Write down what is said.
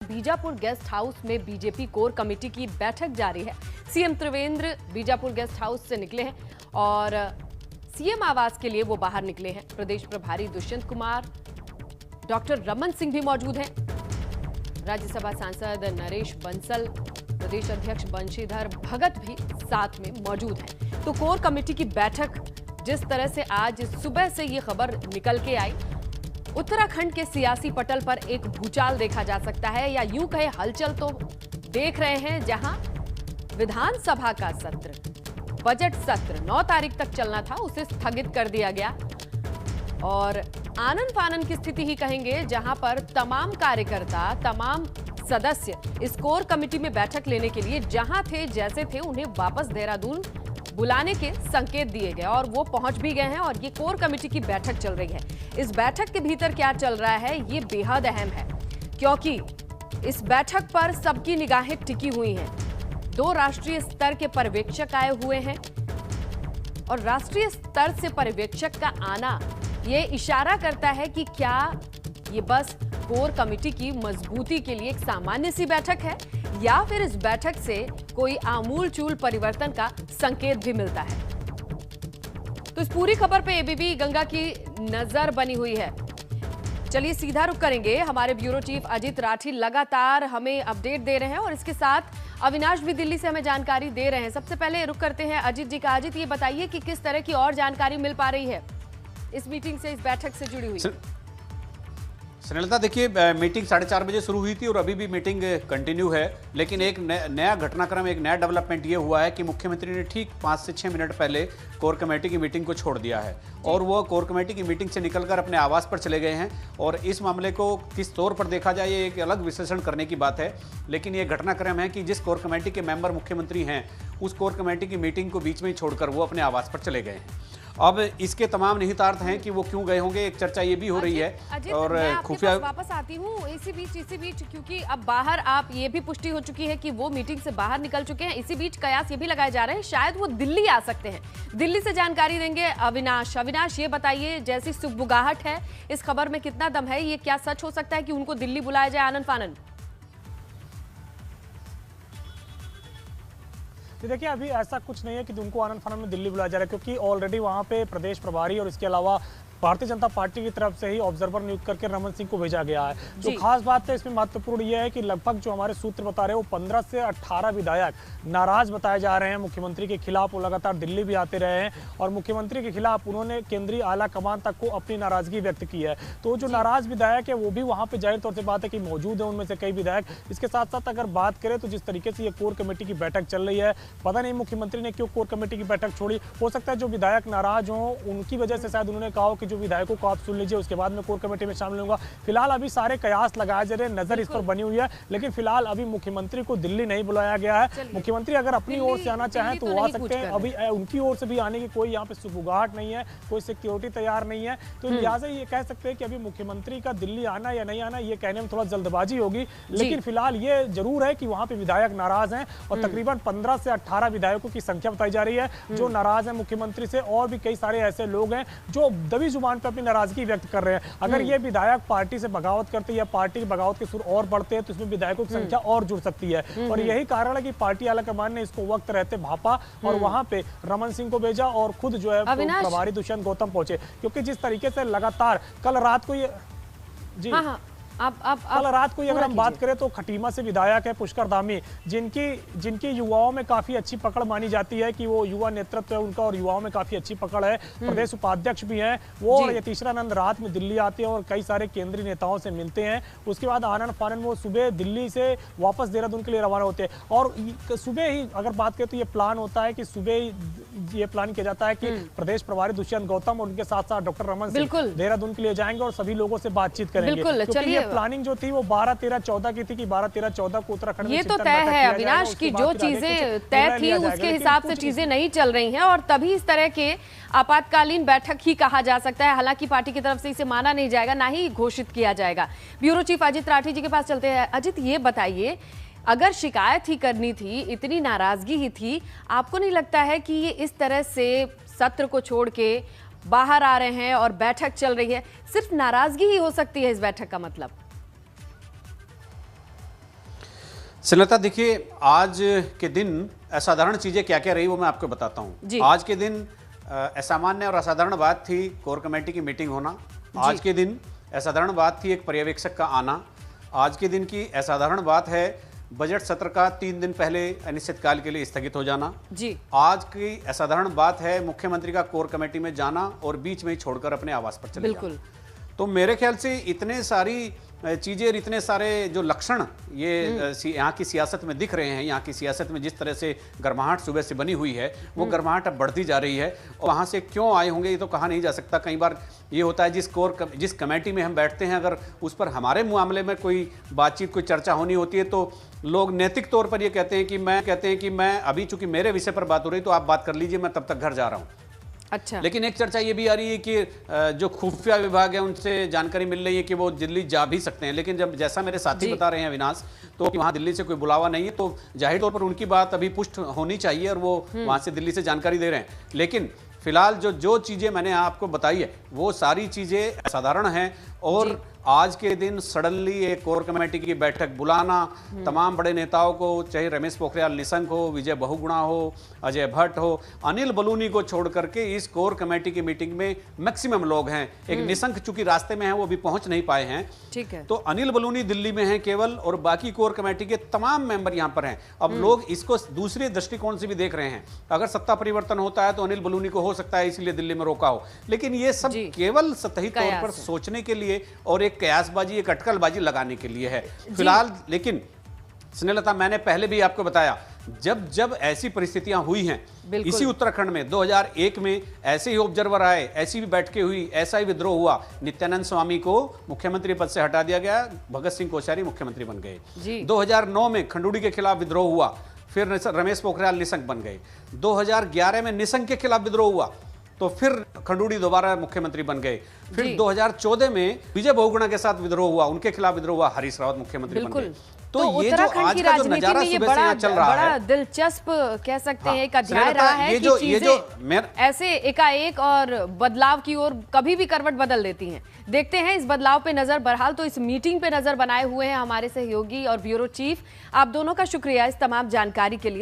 Bijapur guest house में BJP core committee की बैठक जारी है। CM Trivendra Bijapur guest house से निकले हैं और सीएम आवास के लिए वो बाहर निकले हैं। प्रदेश प्रभारी दुष्यंत कुमार, डॉक्टर रमन सिंह भी मौजूद हैं। राज्यसभा सांसद नरेश बंसल, प्रदेश अध्यक्ष बंशीधर भगत भी साथ में मौजूद हैं। तो कोर कमेटी की बैठक जिस तरह से आज सुबह से ये खबर निकल के आई, उत्तराखंड के सियासी पटल पर एक भूचाल देखा जा सकता है, या यूं कहे हलचल तो देख रहे हैं। जहां विधानसभा का सत्र, बजट सत्र 9 तारीख तक चलना था, उसे स्थगित कर दिया गया और आनन फानन की स्थिति ही कहेंगे, जहां पर तमाम कार्यकर्ता, तमाम सदस्य इस कोर कमेटी में बैठक लेने के लिए जहां थे जैसे थे, उन्हें वापस देहरादून बुलाने के संकेत दिए गए और वो पहुंच भी गए हैं। और ये कोर कमेटी की बैठक चल रही है। इस बैठक के भीतर क्या चल रहा है ये बेहद अहम है, क्योंकि इस बैठक पर सबकी निगाहें टिकी हुई हैं। 2 राष्ट्रीय स्तर के पर्यवेक्षक आए हुए हैं और राष्ट्रीय स्तर से पर्यवेक्षक का आना ये इशारा करता है कि क्या ये बस कोर कमेटी की मजबूती के लिए एक सामान्य सी बैठक है, या फिर इस बैठक से कोई आमूल-चूल परिवर्तन का संकेत भी मिलता है। तो इस पूरी खबर पे एबीपी गंगा की नजर बनी हुई है। चलिए सीधा रुख करेंगे। हमारे ब्यूरो चीफ अजित राठी लगातार हमें अपडेट दे रहे हैं और इसके साथ अविनाश भी दिल्ली से हमें जानकारी दे रहे हैं। सबसे पहले रुख करते हैं अजित जी का। अजित, ये बताइए कि किस तरह की और जानकारी मिल पा रही है इस मीटिंग से, इस बैठक से जुड़ी हुई। स्नेहलता, देखिए मीटिंग 4:30 बजे शुरू हुई थी और अभी भी मीटिंग कंटिन्यू है। लेकिन एक नया घटनाक्रम, एक नया डेवलपमेंट ये हुआ है कि मुख्यमंत्री ने ठीक 5 से 6 मिनट पहले कोर कमेटी की मीटिंग को छोड़ दिया है और वो कोर कमेटी की मीटिंग से निकलकर अपने आवास पर चले गए हैं। और इस मामले को किस तौर पर देखा जाए, ये एक अलग विश्लेषण करने की बात है। लेकिन ये घटनाक्रम है कि जिस कोर कमेटी के मेंबर मुख्यमंत्री हैं, उस कोर कमेटी की मीटिंग को बीच में ही छोड़कर वो अपने आवास पर चले गए हैं। अब इसके तमाम निहितार्थ हैं कि वो क्यों गए होंगे, एक चर्चा ये भी हो रही है। और खुफिया वापस आती हूँ इसी बीच, क्योंकि अब बाहर आप ये भी पुष्टि हो चुकी है कि वो मीटिंग से बाहर निकल चुके हैं। इसी बीच कयास ये भी लगाए जा रहे हैं शायद वो दिल्ली आ सकते हैं। दिल्ली से जानकारी देंगे अविनाश। अविनाश, ये बताइए, जैसी सुगबुगाहट है इस खबर में, कितना दम है? ये क्या सच हो सकता है कि उनको दिल्ली बुलाया जाए आनन फानन? देखिए, अभी ऐसा कुछ नहीं है कि उनको आनन फानन में दिल्ली बुलाया जा रहा है, क्योंकि ऑलरेडी वहाँ पे प्रदेश प्रभारी और इसके अलावा भारतीय जनता पार्टी की तरफ से ही ऑब्जर्वर नियुक्त करके रमन सिंह को भेजा गया है। जो खास बात है इसमें महत्वपूर्ण यह है कि लगभग जो हमारे सूत्र बता रहे हैं, वो 15 से 18 विधायक नाराज बताए जा रहे हैं मुख्यमंत्री के खिलाफ। वो लगातार दिल्ली भी आते रहे हैं और मुख्यमंत्री के खिलाफ उन्होंने केंद्रीय आला कमान तक को अपनी नाराजगी व्यक्त की है। तो जो नाराज विधायक है वो भी वहाँ पर जाहिर तौर से बात है कि मौजूद है, उनमें से कई विधायक। इसके साथ साथ अगर बात करें तो जिस तरीके से ये कोर कमेटी की बैठक चल रही है, पता नहीं मुख्यमंत्री ने क्यों कोर कमेटी की बैठक छोड़ी। हो सकता है जो विधायक नाराज हों उनकी वजह से शायद उन्होंने कहा कि जो विधायकों को आप सुन लीजिए, उसके बाद में कोर कमेटी में शामिल होगा। फिलहाल अभी सारे कयास लगाए जा रहे हैं, नजर इस पर बनी हुई है। लेकिन फिलहाल अभी मुख्यमंत्री को दिल्ली नहीं बुलाया गया है। मुख्यमंत्री अगर अपनी ओर से आना चाहें तो वो आ सकते हैं। अभी उनकी ओर से भी आने की कोई यहाँ पे सुगबुगाहट नहीं है, कोई सिक्योरिटी तैयार नहीं है। तो लिहाजा ये कह सकते हैं कि अभी मुख्यमंत्री का दिल्ली आना या नहीं आना, ये कहने में थोड़ा जल्दबाजी होगी। लेकिन फिलहाल ये जरूर है कि वहाँ पे विधायक नाराज हैं और तकरीबन 15 से 18 विधायकों की संख्या बताई जा रही है जो नाराज है मुख्यमंत्री से। और भी कई सारे ऐसे लोग हैं जो दबी जुबान पर अपनी नाराजगी व्यक्त कर रहे हैं। अगर ये विधायक पार्टी से बगावत करते या पार्टी की बगावत के सुर और बढ़ते हैं तो इसमें विधायकों की संख्या और जुड़ सकती है। और यही कारण है कि पार्टी आलाकमान ने इसको वक्त रहते भापा और वहां पे रमन सिंह को भेजा और खुद जो है प्रभारी दुष्यंत गौतम पहुंचे। क्योंकि जिस तरीके से लगातार कल रात को ये कल रात को अगर हम बात करें तो खटीमा से विधायक है पुष्कर धामी, जिनकी युवाओं में काफी अच्छी पकड़ मानी जाती है कि वो युवा नेतृत्व है उनका और युवाओं में काफी अच्छी पकड़ है। प्रदेश उपाध्यक्ष भी हैं वो और यतीश्वरानंद रात में दिल्ली आते हैं और कई सारे केंद्रीय नेताओं से मिलते हैं। उसके बाद आनन फानन वो सुबह दिल्ली से वापस देहरादून के लिए रवाना होते हैं। और सुबह ही अगर बात करें तो ये प्लान होता है कि सुबह ये प्लान किया जाता है कि प्रदेश प्रभारी दुष्यंत गौतम और उनके साथ साथ डॉक्टर रमन सिंह देहरादून के लिए जाएंगे और सभी लोगों से बातचीत करेंगे। प्लानिंग जो थी वो 12, 13, 14 की थी कि 12, 13, 14 को उत्तराखंड में ये तो तय है अविनाश की जो चीजें तय थी उसके हिसाब से चीजें नहीं चल रही हैं और तभी इस तरह के आपातकालीन बैठक ही कहा जा सकता है। हालांकि पार्टी की तरफ से इसे माना नहीं जाएगा, ना ही घोषित किया जाएगा। ब्यूरो चीफ अजित राठी जी के पास चलते हैं। अजित, ये बताइए, अगर शिकायत ही करनी थी, इतनी नाराजगी ही थी, आपको नहीं लगता है कि ये इस तरह से सत्र को छोड़ के बाहर आ रहे हैं और बैठक चल रही है, सिर्फ नाराजगी ही हो सकती है इस बैठक का मतलब? स्नेहलता देखिए, आज के दिन असाधारण चीजें क्या क्या रही वो मैं आपको बताता जी। हूँ। आज के दिन असामान्य और असाधारण बात थी कोर कमेटी की मीटिंग होना। आज के दिन असाधारण बात थी एक पर्यवेक्षक का आना। आज के दिन की असाधारण बात है बजट सत्र का 3 दिन पहले अनिश्चितकाल के लिए स्थगित हो जाना। जी। आज की असाधारण बात है मुख्यमंत्री का कोर कमेटी में जाना और बीच में ही छोड़कर अपने आवास पर चले बिल्कुल। जाना। तो मेरे ख्याल से इतने सारी चीजें और इतने सारे जो लक्षण ये यहाँ की सियासत में दिख रहे हैं, यहाँ की सियासत में जिस तरह से गर्माहट सुबह से बनी हुई है वो गर्माहट अब बढ़ती जा रही है। और वहाँ से क्यों आए होंगे ये तो कहा नहीं जा सकता। कई बार ये होता है जिस कमेटी में हम बैठते हैं अगर उस पर हमारे मामले में कोई बातचीत कोई चर्चा होनी होती है तो लोग नैतिक तौर पर ये कहते हैं कि मैं अभी चूंकि मेरे विषय पर बात हो रही तो आप बात कर लीजिए, मैं तब तक घर जा रहा हूँ। अच्छा। लेकिन एक चर्चा ये भी आ रही है कि जो खुफिया विभाग है उनसे जानकारी मिल रही है कि वो दिल्ली जा भी सकते हैं। लेकिन जब जैसा मेरे साथी बता रहे हैं अविनाश, तो वहाँ दिल्ली से कोई बुलावा नहीं है, तो जाहिर तौर पर उनकी बात अभी पुष्ट होनी चाहिए और वो वहाँ से दिल्ली से जानकारी दे रहे हैं। लेकिन फिलहाल जो चीजें मैंने आपको बताई है वो सारी चीजें असाधारण हैं। और आज के दिन सडनली एक कोर कमेटी की बैठक बुलाना, तमाम बड़े नेताओं को, चाहे रमेश पोखरियाल निशंक हो, विजय बहुगुणा हो, अजय भट्ट हो, अनिल बलूनी को छोड़ करके इस कोर कमेटी की मीटिंग में मैक्सिमम लोग हैं। एक निशंक चूंकि रास्ते में है वो भी पहुंच नहीं पाए हैं। ठीक है। तो अनिल बलूनी दिल्ली में हैं केवल और बाकी कोर कमेटी के तमाम मेंबर यहां पर हैं। अब लोग इसको दूसरे दृष्टिकोण से भी देख रहे हैं। अगर सत्ता परिवर्तन होता है तो अनिल बलूनी को हो सकता है इसलिए दिल्ली में रोका हो। लेकिन ये सब केवल सतही तौर पर सोचने के लिए और एक कयासबाजी, एक अटकलबाजी लगाने के लिए है फिलहाल। लेकिन स्नेहलता, मैंने पहले भी आपको बताया जब ऐसी परिस्थितियां हुई हैं, इसी उत्तराखंड में 2001 में ऐसे ही ऑब्जर्वर आए, ऐसी भी बैठकें हुई, ऐसा ही विद्रोह हुआ, नित्यानंद स्वामी को मुख्यमंत्री पद से हटा दिया गया, भगत सिंह कोश्यारी मुख्यमंत्री बन गए। 2009 में खंडूड़ी के खिलाफ विद्रोह हुआ, फिर रमेश पोखरियाल निशंक बन गए। 2011 में निशंक के खिलाफ विद्रोह हुआ तो फिर खंडूड़ी दोबारा मुख्यमंत्री बन गए। फिर 2014 में विजय बहुगुणा के साथ विद्रोह हुआ, उनके खिलाफ विद्रोह हुआ, हरीश रावत मुख्यमंत्री बन गए। तो ये जो आज का जो नजारा सुबह से यहाँ चल रहा है, बड़ा दिलचस्प कह सकते हैं, एक अध्याय रहा है कि चीजें ऐसे एकाएक और बदलाव की ओर कभी भी करवट बदल देती हैं। देखते हैं इस बदलाव पे नजर। बहरहाल तो इस मीटिंग पे नजर बनाए हुए हैं हमारे सहयोगी और ब्यूरो चीफ। आप दोनों का शुक्रिया इस तमाम जानकारी के लिए।